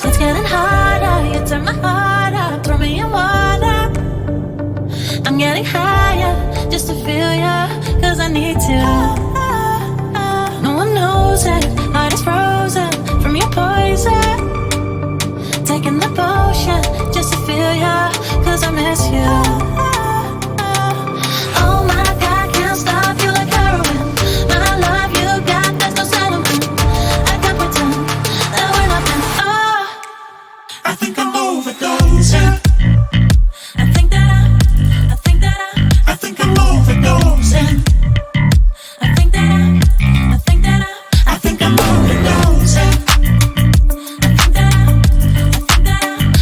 It's getting harder, you turn my heart up, throw me in water. I'm getting higher, just to feel ya, cause I need to. No one knows it, heart is frozen from your poison. Taking the potion, just to feel ya, cause I miss you. Oh my God, can't stop you like heroin. My love you got, there's no settlement. I can't pretend that we're nothing. Oh, I think I'm overdosing. I think that I'm overdosing. I think that I'm I think I'm overdosing.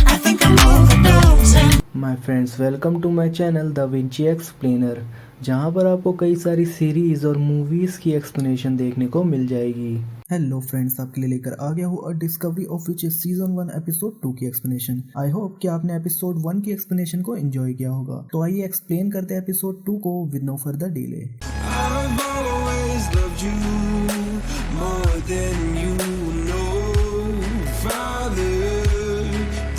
I think I'm overdosing. My friends, welcome to my channel Da Vinci explainer, जहां पर आपको कई सारी series और movies की explanation देखने को मिल जाएगी। हेलो फ्रेंड्स, आपके लिए लेकर आ गया हूँ अ discovery of which season 1 episode 2 की एक्सप्लेनेशन। आई होप कि आपने एपिसोड 1 की एक्सप्लेनेशन को एंजॉय किया होगा। तो आइए एक्सप्लेन करते हैं एपिसोड 2 को with no further delay. I've always loved you more than you know, Father.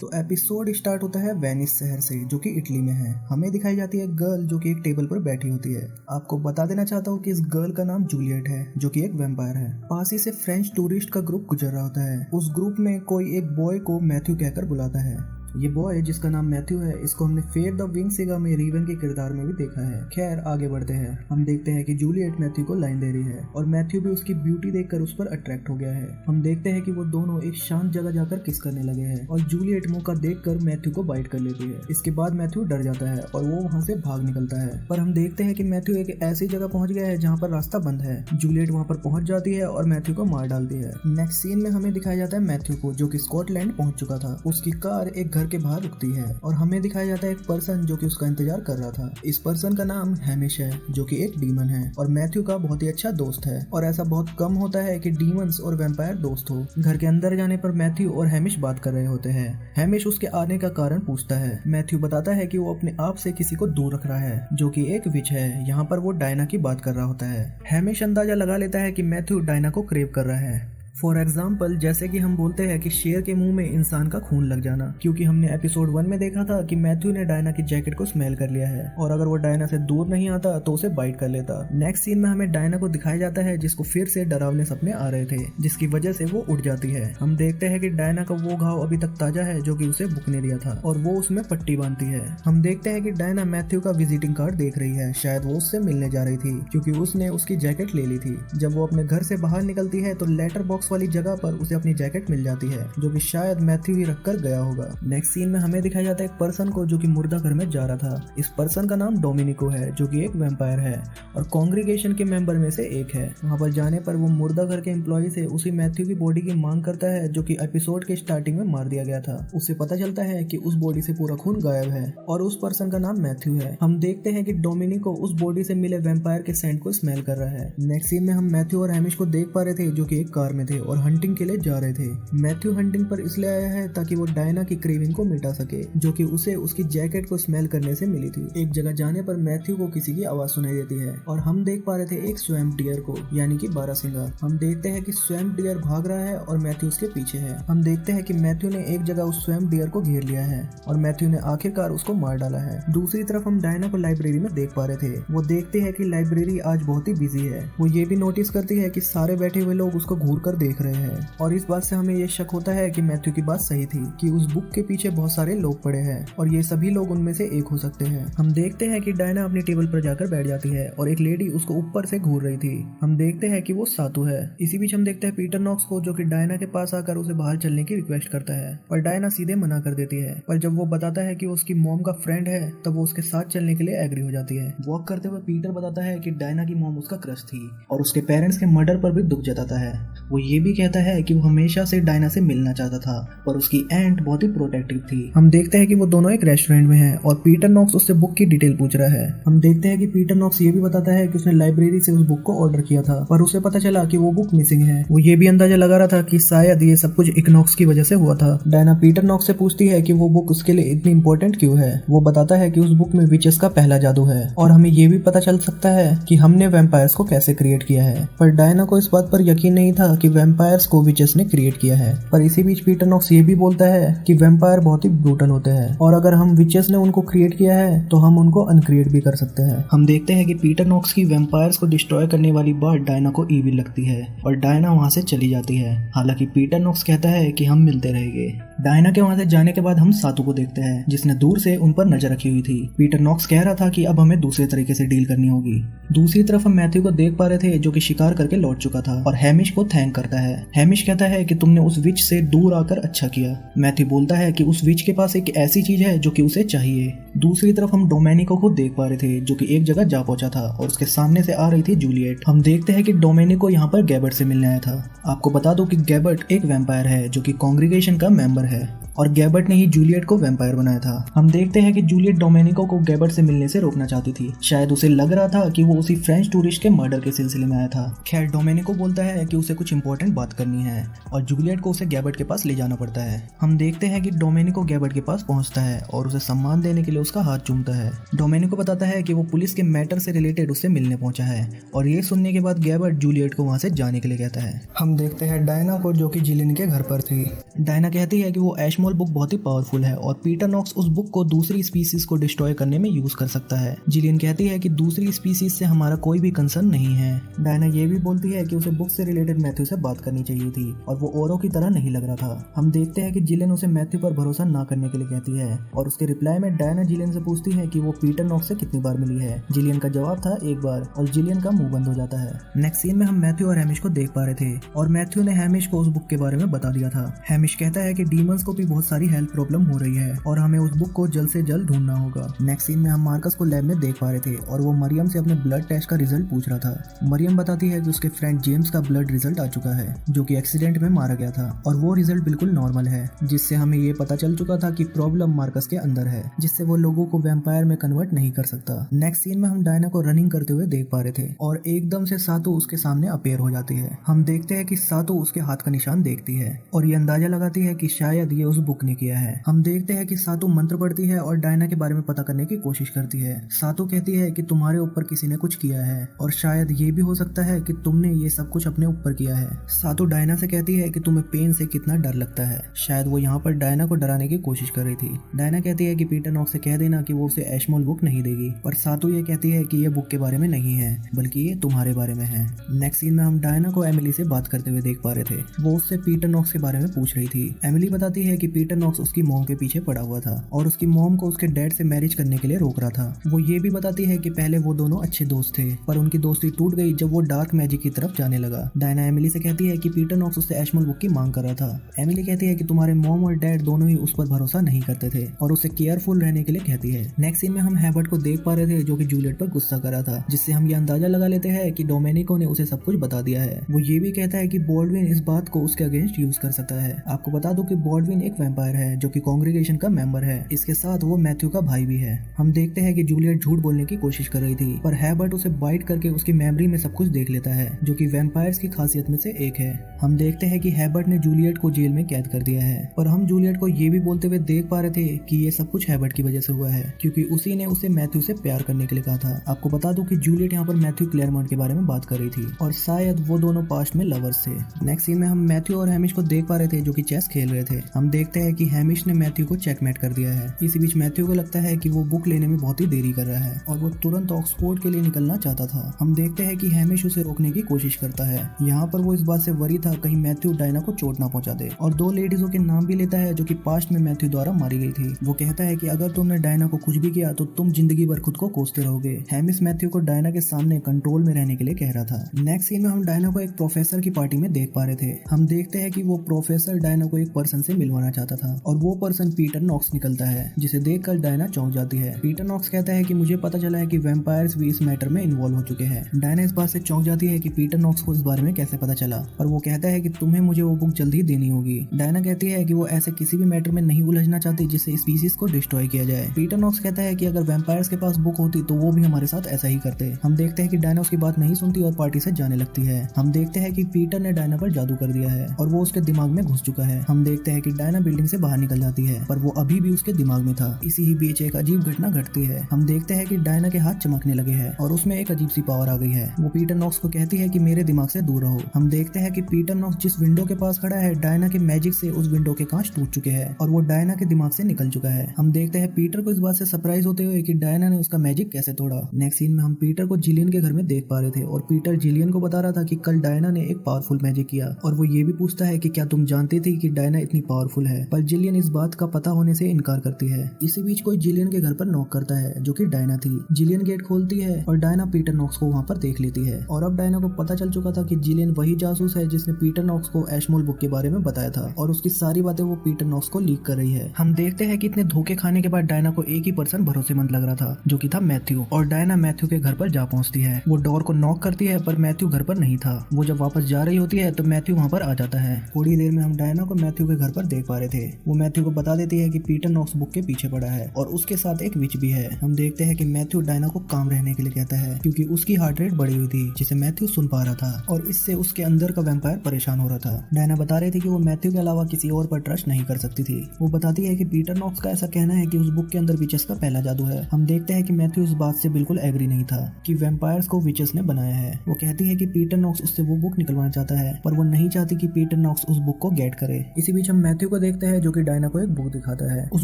तो एपिसोड स्टार्ट होता है वेनिस शहर से, जो कि इटली में है। हमें दिखाई जाती है गर्ल जो कि एक टेबल पर बैठी होती है। आपको बता देना चाहता हूँ कि इस गर्ल का नाम जूलियट है, जो कि एक वैम्पायर है। पास ही से फ्रेंच टूरिस्ट का ग्रुप गुजर रहा होता है। उस ग्रुप में कोई एक बॉय को मैथ्यू कहकर बुलाता है। ये बॉय जिसका नाम मैथ्यू है, इसको हमने फेयर द विंग सिगा में रीवन के किरदार में भी देखा है। खैर, आगे बढ़ते हैं। हम देखते हैं कि जूलियट मैथ्यू को लाइन दे रही है और मैथ्यू भी उसकी ब्यूटी देखकर उस पर अट्रैक्ट हो गया है। हम देखते हैं कि वो दोनों एक शांत जगह जाकर किस करने लगे हैं और जूलियट मौका देखकर मैथ्यू को बाइट कर लेती है। इसके बाद मैथ्यू डर जाता है और वो वहाँ से भाग निकलता है। पर हम देखते हैं कि मैथ्यू एक ऐसी जगह पहुंच गया है जहाँ पर रास्ता बंद है। जूलियट वहाँ पर पहुंच जाती है और मैथ्यू को मार डालती है। नेक्स्ट सीन में हमें दिखाया जाता है मैथ्यू को, जो कि स्कॉटलैंड पहुंच चुका था। उसकी कार एक घर के बाहर रुकती है और हमें दिखाया जाता है एक पर्सन जो कि उसका इंतजार कर रहा था। इस पर्सन का नाम हैमिश है, जो कि एक डीमन है और मैथ्यू का बहुत ही अच्छा दोस्त है। और ऐसा बहुत कम होता है कि डीमंस और वैम्पायर दोस्त हो। घर के अंदर जाने पर मैथ्यू और हैमिश बात कर रहे होते हैं। हैमिश उसके आने का कारण पूछता है। मैथ्यू बताता है कि वो अपने आप से किसी को दूर रख रहा है, जो कि एक विच है। यहाँ पर वो डायना की बात कर रहा होता है। हैमिश अंदाजा लगा लेता है कि मैथ्यू डायना को क्रेव कर रहा है। फॉर एग्जाम्पल, जैसे कि हम बोलते हैं कि शेर के मुंह में इंसान का खून लग जाना, क्योंकि हमने एपिसोड 1 में देखा था कि मैथ्यू ने डायना की जैकेट को स्मेल कर लिया है और अगर वो डायना से दूर नहीं आता तो उसे बाइट कर लेता। नेक्स्ट सीन में हमें डायना को दिखाया जाता है, जिसको फिर से डरावने सपने आ रहे थे, जिसकी वजह से वो उठ जाती है। हम देखते हैं कि डायना का वो घाव अभी तक ताजा है जो कि उसे बुक ने दिया था और वो उसमें पट्टी बांधती है। हम देखते हैं कि डायना मैथ्यू का विजिटिंग कार्ड देख रही है। शायद वो उससे मिलने जा रही थी, क्योंकि उसने उसकी जैकेट ले ली थी। जब वो अपने घर से बाहर निकलती है तो लेटर बॉक्स वाली जगह पर उसे अपनी जैकेट मिल जाती है, जो कि शायद मैथ्यू ही रख कर गया होगा। नेक्स्ट सीन में हमें दिखाया जाता है एक पर्सन को जो कि मुर्दा घर में जा रहा था। इस पर्सन का नाम डोमिनिको है, जो कि एक वैम्पायर है और कांग्रीगेशन के मेंबर में से एक है। वहां पर जाने पर वो मुर्दा घर के एम्प्लॉय से उसी मैथ्यू की बॉडी की मांग करता है, जो कि एपिसोड के स्टार्टिंग में मार दिया गया था। उससे पता चलता है कि उस बॉडी से पूरा खून गायब है और उस पर्सन का नाम मैथ्यू है। हम देखते हैं कि डोमिनिको उस बॉडी से मिले वैम्पायर के सेंट को स्मेल कर रहा है। नेक्स्ट सीन में हम मैथ्यू और हैमिश को देख पा रहे थे, जो कि एक कार में थे और हंटिंग के लिए जा रहे थे। मैथ्यू हंटिंग पर इसलिए आया है ताकि वो डायना की क्रेविंग को मिटा सके, जो कि उसे उसकी जैकेट को स्मेल करने से मिली थी। एक जगह जाने पर मैथ्यू को किसी की आवाज सुनाई देती है और हम देख पा रहे थे एक स्वैम्प डियर को, यानी कि बारहसिंगा। हम देखते हैं कि स्वैम्प डियर भाग रहा है और मैथ्यू उसके पीछे है। हम देखते हैं कि मैथ्यू ने एक जगह उस स्वैम्प डियर को घेर लिया है और मैथ्यू ने आखिरकार उसको मार डाला है। दूसरी तरफ हम डायना को लाइब्रेरी में देख पा रहे थे। वो देखते हैं कि लाइब्रेरी आज बहुत ही बिजी है। वो ये भी नोटिस करती है कि सारे बैठे हुए लोग उसको घूर कर देख रहे हैं और इस बात से हमें ये शक होता है कि मैथ्यू की बात सही थी कि उस बुक के पीछे बहुत सारे लोग पड़े हैं और ये सभी लोग उनमें से एक हो सकते हैं। हम देखते हैं कि डायना अपनी टेबल पर जाकर बैठ जाती है और एक लेडी उसको ऊपर से घूर रही थी। हम देखते हैं कि वो सातू है। इसी बीच हम देखते हैं पीटर नॉक्स को, जो कि डायना के पास आकर उसे बाहर चलने की रिक्वेस्ट करता है, पर डायना सीधे मना कर देती है। पर जब वो बताता है कि वो उसकी मॉम का फ्रेंड है, तब वो उसके साथ चलने के लिए एग्री हो जाती है। वॉक करते हुए पीटर बताता है कि डायना की मॉम उसका क्रश थी और उसके पेरेंट्स के मर्डर पर भी दुख जताता है। वो ये भी कहता है कि वो हमेशा से डायना से मिलना चाहता था, पर उसकी एंट बहुत ही प्रोटेक्टिव थी। हम देखते हैं कि वो दोनों एक रेस्टोरेंट में हैं और पीटर नॉक्स उससे बुक की डिटेल पूछ रहा है। हम देखते हैं कि पीटर नॉक्स ये भी बताता है कि उसने लाइब्रेरी से उस बुक को ऑर्डर किया था, पर उसे पता चला कि वो बुक मिसिंग है। वो ये भी अंदाजा लगा रहा था कि शायद ये सब कुछ इक्नॉक्स की वजह से हुआ था। डायना पीटर नॉक्स से पूछती है कि वो बुक उसके लिए इतनी इंपॉर्टेंट क्यों है। वो बताता है कि उस बुक में विचेस का पहला जादू है और हमें ये भी पता चल सकता है कि हमने वैम्पायर्स को कैसे क्रिएट किया है। पर डायना को इस बात पर यकीन नहीं था कि वैम्पायर्स को विचेस ने क्रिएट किया है। पर इसी बीच पीटर नॉक्स ये भी बोलता है कि वैम्पायर बहुत ही ब्रूटल होते हैं और अगर हम विचेस ने उनको क्रिएट किया है तो हम उनको अनक्रिएट भी कर सकते हैं। हम देखते हैं कि पीटर नॉक्स की वैम्पायर्स को डिस्ट्रॉय करने वाली बात डायना को ईविल लगती है और डायना वहां से चली जाती है। हालांकि पीटर नॉक्स कहता है कि हम मिलते रहेंगे। डायना के वहां से जाने के बाद हम सातू को देखते हैं जिसने दूर से उन पर नजर रखी हुई थी। पीटर नॉक्स कह रहा था कि अब हमें दूसरे तरीके से डील करनी होगी। दूसरी तरफ हम मैथ्यू को देख पा रहे थे जो कि शिकार करके लौट चुका था और हैमिश को थैंक करता है। हैमिश कहता है कि तुमने उस विच से दूर आकर अच्छा किया। मैथ्यू बोलता है कि उस विच के पास एक ऐसी चीज है जो कि उसे चाहिए। दूसरी तरफ हम डोमेनिको को देख पा रहे थे जो कि एक जगह जा पहुंचा था और उसके सामने से आ रही थी जूलियट। हम देखते हैं कि डोमेनिको यहाँ पर गैबर्ट से मिलने आया था। आपको बता दो कि गैबर्ट एक वैम्पायर है जो कि कांग्रीगेशन का मेंबर है और गैबर्ट ने ही जूलियट को वैम्पायर बनाया था। हम देखते हैं कि जूलियट डोमेनिको को गैबर्ट से मिलने से रोकना चाहती थी। शायद उसे लग रहा था कि वो उसी फ्रेंच टूरिस्ट के मर्डर के सिलसिले में आया था। खैर डोमेनिको बोलता है कि उसे कुछ इंपॉर्टेंट बात करनी है और जूलियट को उसे गैबर्ट के पास ले जाना पड़ता है। हम देखते हैं कि डोमेनिको गैबर्ट के पास पहुंचता है और उसे सम्मान देने के लिए उसका हाथ चूमता है। डोमेनिको बताता है कि वो पुलिस के मैटर से रिलेटेड उससे मिलने पहुंचा है और ये सुनने के बाद गैबर्ट जूलियट को वहां से जाने के लिए कहता है। हम देखते हैं डायना को जो कि जिलियन के घर पर थी। डायना कहती है कि वो एशमोल बुक बहुत ही पावरफुल है और पीटर नॉक्स उस बुक को दूसरी स्पीसीज को डिस्ट्रॉय करने में यूज कर सकता है। जिलियन कहती है कि दूसरी स्पीसीज से हमारा कोई भी कंसर्न नहीं है। डायना ये भी बोलती है कि उसे बुक से रिलेटेड मैथ्यू से बात करनी चाहिए थी और वो औरों की तरह नहीं लग रहा था। हम देखते हैं कि जिलियन उसे मैथ्यू पर भरोसा ना करने के लिए कहती है और उसके रिप्लाई में डायना जिलियन से पूछती है कि वो पीटर नॉक्स से कितनी बार मिली है। जिलियन का जवाब था एक बार और जिलियन का मुंह बंद हो जाता है। नेक्स्ट सीन में हम मैथ्यू और हैमिश को देख पा रहे थे और मैथ्यू ने हैमिश को उस बुक के बारे में बता दिया था। हैमिश कहता है कि डीमंस को भी बहुत सारी हेल्थ प्रॉब्लम हो रही है और हमें उस बुक को जल्द से जल्द ढूंढना होगा। नेक्स्ट सीन में हम मार्कस को लैब में देख पा रहे थे और वो मरियम से अपने ब्लड टेस्ट का रिजल्ट पूछ रहा था। मरियम बताती है कि उसके फ्रेंड जेम्स का ब्लड रिजल्ट आ चुका है जो कि एक्सीडेंट में मारा गया था और वो रिजल्ट बिल्कुल नॉर्मल है, जिससे हमें ये पता चल चुका था कि प्रॉब्लम मार्कस के अंदर है, जिससे वो लोगों को वैम्पायर में कन्वर्ट नहीं कर सकता। नेक्स्ट सीन में हम डायना को रनिंग करते हुए देख पा रहे थे और एकदम से सातू उसके सामने अपेयर हो जाती है। हम देखते हैं कि सातू उसके हाथ का निशान देखती है और ये अंदाजा लगाती है कि शायद ये उस बुक ने किया है। हम देखते हैं कि सातू मंत्र पढ़ती है और डायना के बारे में पता करने की कोशिश करती है। सातू कहती है कि तुम्हारे ऊपर किसी ने कुछ किया है और शायद ये भी हो सकता है कि तुमने ये सब कुछ अपने ऊपर किया है। सातू डायना से कहती है कि तुम्हें पेन से कितना डर लगता है। शायद वो यहाँ पर डायना को डराने की कोशिश कर रही थी। डायना कहती है कि पीटर नॉक्स से कह देना कि वो उसे एशमोल बुक नहीं देगी, पर सातू ये कहती है कि ये बुक के बारे में नहीं है बल्कि ये तुम्हारे बारे में है। नेक्स्ट सीन में हम डायना को एमिली से बात करते हुए देख पा रहे थे। वो उससे पीटर नॉक्स के बारे में पूछ रही थी। एमिली बताती है कि पीटर नॉक्स उसकी मॉम के पीछे पड़ा हुआ था और उसकी मॉम को उसके डैड से मैरिज करने के लिए रोक रहा था। वो ये भी बताती है कि पहले वो दोनों अच्छे दोस्त थे पर उनकी दोस्ती टूट गई जब वो डार्क मैजिक की तरफ जाने लगा। डायना एमिली से कहती है कि पीटर नॉक्स उससे एशमोल बुक की मांग कर रहा था। एमिली कहती है कि तुम्हारे मॉम और डैड दोनों ही उस पर भरोसा नहीं करते थे और उसे केयरफुल रहने के लिए कहती है। नेक्स्ट सीन में हम हैबर्ट को देख पा रहे थे जो कि जूलियट पर गुस्सा कर रहा था, जिससे हम ये अंदाजा लगा लेते हैं कि डोमेनिको ने उसे सब कुछ बता दिया है। वो ये भी कहता है कि बॉल्डविन इस बात को उसके अगेंस्ट यूज कर सकता है। आपको बता दो कि बॉल्डविन एक वैम्पायर है जो कि कांग्रीगेशन का मेंबर है। इसके साथ वो मैथ्यू का भाई भी है। हम देखते हैं कि जूलियट झूठ बोलने की कोशिश कर रही थी पर हैबर्ट उसे बाइट करके उसकी मेमोरी में सब कुछ देख लेता है, जो कि वैम्पायर्स की खासियत में से एक है। हम देखते हैं कि हैबर्ट ने जूलियट को जेल में कैद कर दिया है पर हम जूलियट को ये भी बोलते हुए देख पा रहे थे कि ये सब कुछ हैबर्ट की वजह से हुआ है क्योंकि उसी ने उसे मैथ्यू से प्यार करने के लिए कहा था। आपको बता दूं कि जूलियट यहाँ पर मैथ्यू क्लेयरमॉन्ट के बारे में बात कर रही थी और शायद वो दोनों पास्ट में लवर्स थे। नेक्स्ट सीन में हम मैथ्यू और हैमिश को देख पा रहे थे जो कि चेस खेल रहे थे। हम देखते हैं कि हैमिश ने मैथ्यू को चेकमेट कर दिया है। इसी बीच मैथ्यू को लगता है कि वो बुक लेने में बहुत ही देरी कर रहा है और वो तुरंत ऑक्सफोर्ड के लिए निकलना चाहता था। हम देखते हैं कि हैमिश उसे रोकने की कोशिश करता है। यहाँ पर वो इस बात से वरी था कहीं मैथ्यू डायना को चोट ना पहुंचा दे और दो लेडीजों के नाम भी लेता है जो कि पास्ट में मैथ्यू द्वारा मारी गई थी। वो कहता है कि अगर तुमने डायना को कुछ भी किया तो तुम जिंदगी भर खुद को कोसते रहोगे। हैमिश मैथ्यू को डायना के सामने कंट्रोल में रहने के लिए कह रहा था। नेक्स्ट सीन में हम डायना को एक प्रोफेसर की पार्टी में देख पा रहे थे। हम देखते हैं कि वो प्रोफेसर डायना को एक पर्सन से मिलवाना चाहता था और वो पर्सन पीटर नॉक्स निकलता है, जिसे देखकर डायना चौंक जाती है। पीटर नॉक्स कहता है कि मुझे पता चला है कि वैम्पायर्स भी इस मैटर में इन्वॉल्व हो चुके हैं। डायना इस बात से चौंक जाती है कि पीटर नॉक्स को इस बारे में कैसे पता चला, पर वो कहता है कि तुम्हें मुझे वो बुक जल्द ही देनी होगी। डायना कहती है कि वो ऐसे किसी भी मैटर में नहीं उलझना चाहती जिससे स्पीसीज को डिस्ट्रॉय किया जाए। पीटर नॉक्स कहता है कि अगर वैम्पायर्स के पास बुक होती तो वो भी हमारे साथ ऐसा ही करते। हम देखते हैं कि डायना उसकी बात नहीं सुनती और पार्टी से जाने लगती है। हम देखते हैं कि पीटर ने डायना पर जादू कर दिया है और वो उसके दिमाग में घुस चुका है। हम देखते हैं कि डायना बिल्डिंग से बाहर निकल जाती है, पर वो अभी भी उसके दिमाग में था। इसी ही बीच एक अजीब घटना घटती है। हम देखते हैं कि डायना के हाथ चमकने लगे हैं और उसमें एक अजीब सी पावर आ गई है। वो पीटर नॉक्स को कहती है कि मेरे दिमाग से दूर रहो। हम देखते हैं कि पीटर नॉक्स जिस विंडो के पास खड़ा है, डायना के मैजिक से उस विंडो के कांच टूट चुके हैं और वो डायना के दिमाग से निकल चुका है। हम देखते हैं पीटर को इस बात से सरप्राइज होते हुए कि डायना ने उसका मैजिक कैसे तोड़ा। नेक्स्ट सीन में हम पीटर को जिलियन के घर में देख पा रहे थे और पीटर जिलियन को बता रहा था कि कल डायना ने एक पावरफुल मैजिक किया और वो ये भी पूछता है कि क्या तुम जानती थी कि डायना इतनी पावरफुल है, पर जिलियन इस बात का पता होने से इनकार करती है। इसी बीच कोई जिलियन के घर पर नॉक करता है जो कि डायना थी। जिलियन गेट खोलती है और डायना पीटर नॉक्स को वहाँ पर देख लेती है और अब डायना को पता चल चुका था कि जिलियन वही जासूस है जिसने पीटर नॉक्स को एशमोल बुक के बारे में बताया था और उसकी सारी बातें वो पीटर नॉक्स को लीक कर रही है। हम देखते हैं कि इतने धोखे खाने के बाद डायना को एक ही पर्सन भरोसेमंद लग रहा था जो कि था मैथ्यू, और डायना मैथ्यू के घर पर जा पहुंचती है। वो डोर को नॉक करती है पर मैथ्यू घर पर नहीं था। वो जब वापस जा रही होती है तो मैथ्यू वहाँ पर आ जाता है। थोड़ी देर में हम डायना को मैथ्यू के घर पर देख पा रहे थे। वो मैथ्यू को बता देती है कि पीटर नॉक्स बुक के पीछे पड़ा है और उसके साथ एक विच भी है। हम देखते हैं कि मैथ्यू डायना को काम रहने के लिए कहता है क्योंकि उसकी हार्ट रेट बढ़ी हुई थी जिसे मैथ्यू सुन पा रहा था और इससे उसके अंदर का वैम्पायर परेशान हो रहा था। डायना बता रही थी कि वो मैथ्यू के अलावा किसी और पर ट्रस्ट नहीं कर सकती थी। वो बताती है कि पीटर नॉक्स का ऐसा कहना है कि उस बुक के अंदर विचेस का पहला जादू है। हम देखते हैं कि मैथ्यू इस बात से बिल्कुल एग्री नहीं था कि वैम्पायर्स को विचेस ने बनाया है। वो कहती है कि पीटर नॉक्स उससे वो बुक निकलवाना चाहता है पर वो नहीं चाहती कि पीटर नॉक्स उस बुक को गेट करे। इसी बीच हम मैथ्यू को देखते हैं जो कि डायना को एक बुक दिखाता है। उस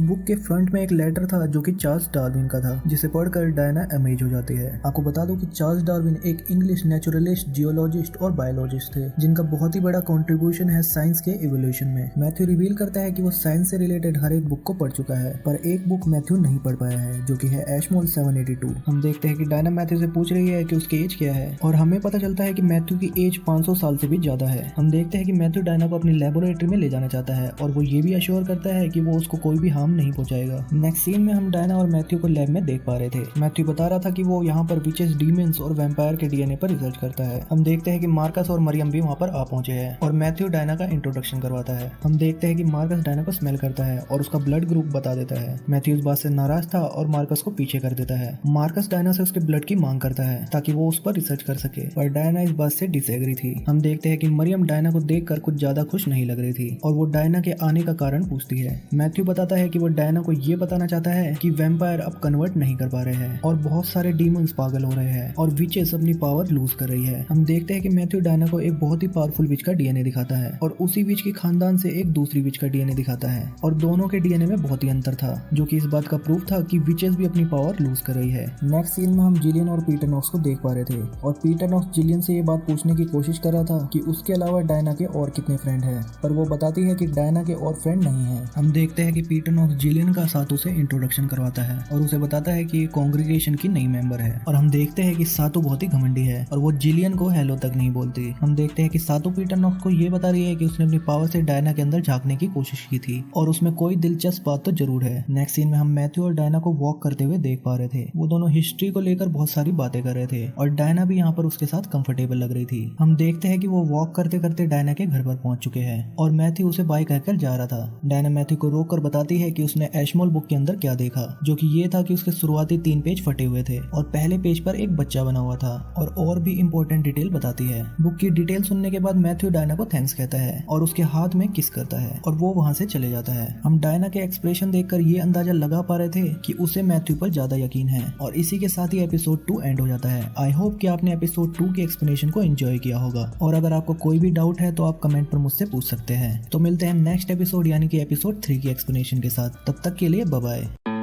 बुक के फ्रंट में एक लेटर था जो कि चार्ल्स डार्विन का था, जिसे पढ़कर डायना अमेज हो जाती है। आपको बता दो कि चार्ल्स डार्विन एक इंग्लिश नेचुरलिस्ट, जियोलॉजिस्ट और बायोलॉजिस्ट थे जिनका बहुत ही बड़ा कंट्रीब्यूशन है साइंस के इवोल्यूशन में। मैथ्यू रिवील करता है कि वो साइंस से रिलेटेड हर एक बुक को पढ़ चुका है पर एक बुक मैथ्यू नहीं पढ़ पाया है जो कि है एशमोल 782। हम देखते हैं कि डायना मैथ्यू से पूछ रही है कि उसकी एज क्या है और हमें पता चलता है कि मैथ्यू की एज 500 साल से भी ज्यादा है। हम देखते हैं कि मैथ्यू डायना को अपनी लेबोरेटरी में ले जाना चाहता है और वो ये भी अश्योर करता है कि वो उसको कोई भी हार्म नहीं पहुंचाएगा। नेक्स्ट सीन में हम डायना और मैथ्यू को लैब में देख पा रहे थे। मैथ्यू बता रहा था कि वो यहाँ पर विचेस, डीमंस और वैम्पायर के डीएनए पर रिसर्च करता है। हम देखते हैं कि मार्कस और मरियम भी वहाँ पर आ पहुंचे हैं और मैथ्यू डायना का इंट्रोडक्शन करवाता है। हम देखते हैं कि मार्कस डायना को स्मेल करता है और उसका ब्लड ग्रुप बता देता है। मैथ्यू इस बात से नाराज था और मार्कस को पीछे कर देता है। मार्कस डायना से उसके ब्लड की मांग करता है ताकि वो उस पर रिसर्च कर सके, पर डायना इस बात से डिसएग्री थी। हम देखते हैं कि मरियम डायना को देखकर कुछ ज्यादा खुश नहीं लग रही थी और वो डायना के आने का कारण पूछती है। मैथ्यू बताता है कि वो डायना को ये बताना चाहता है कि वैम्पायर अब कन्वर्ट नहीं कर पा रहे हैं और बहुत सारे डीमंस पागल हो रहे हैं और विचेस अपनी पावर लूज कर रही है। हम देखते हैं कि मैथ्यू डायना को एक बहुत ही पावरफुल विच का डीएनए दिखाता है और उसी विच के खानदान से एक दूसरी विच का डीएनए दिखाता है और दोनों के डीएनए में बहुत ही अंतर था जो कि इस बात का प्रूफ था कि विचेस भी अपनी पावर लूज कर रही है। नेक्स्ट सीन में हम जिलियन और पीटर नॉक्स को देख पा रहे थे और पीटर नॉक्स जिलियन से ये बात पूछने की कोशिश कर रहा था कि उसके अलावा डायना के और कितने फ्रेंड हैं, पर वो बताती है कि डायना के और फ्रेंड नहीं है। हम देखते हैं कि पीटर नॉक्स जिलियन का सातू से इंट्रोडक्शन करवाता है और उसे बताता है कि कांग्रेगेशन की नई मेंबर है और हम देखते हैं कि सातू बहुत ही घमंडी है और वो जिलियन को हेलो तक नहीं बोलती। हम देखते हैं कि सातू पीटर नॉक्स को ये बता रही है कि उसने अपनी पावर से डायना के अंदर झांकने की कोशिश की थी और उसमें कोई दिलचस्प बात तो जरूर है। नेक्स्ट सीन में हम मैथ्यू और डायना को वॉक करते हुए देख पा रहे थे। वो दोनों हिस्ट्री को लेकर बहुत सारी बातें कर रहे थे और डायना भी यहाँ पर उसके साथ कंफर्टेबल लग रही थी। हम देखते हैं कि वो वॉक करते करते डायना के घर पर पहुंच चुके हैं और मैथ्यू उसे बाय कहकर जा रहा था। डायना मैथ्यू को रोक कर बताती है कि उसने एशमोल बुक के अंदर क्या देखा, जो कि ये था कि उसके शुरुआती 3 पेज फटे हुए थे और पहले पेज पर एक बच्चा बना हुआ था और भी इम्पोर्टेंट डिटेल बताती है। बुक की डिटेल सुनने के बाद मैथ्यू डायना को थैंक्स कहता है और उसके हाथ में किस करता है और वो वहाँ से चले जाता है। हम डायना के एक्सप्रेशन देखकर ये अंदाजा लगा पा रहे थे कि उसे मैथ्यू पर ज्यादा यकीन है और इसी के साथ ही एपिसोड 2 एंड हो जाता है। आई होप कि आपने एपिसोड 2 के एक्सप्लेनेशन को एंजॉय किया होगा और अगर आपको कोई भी डाउट है तो आप कमेंट पर मुझसे पूछ सकते हैं। तो मिलते हैं नेक्स्ट एपिसोड यानी कि एपिसोड 3 की एक्सप्लेनेशन के साथ। तब तक के लिए बाय बाय।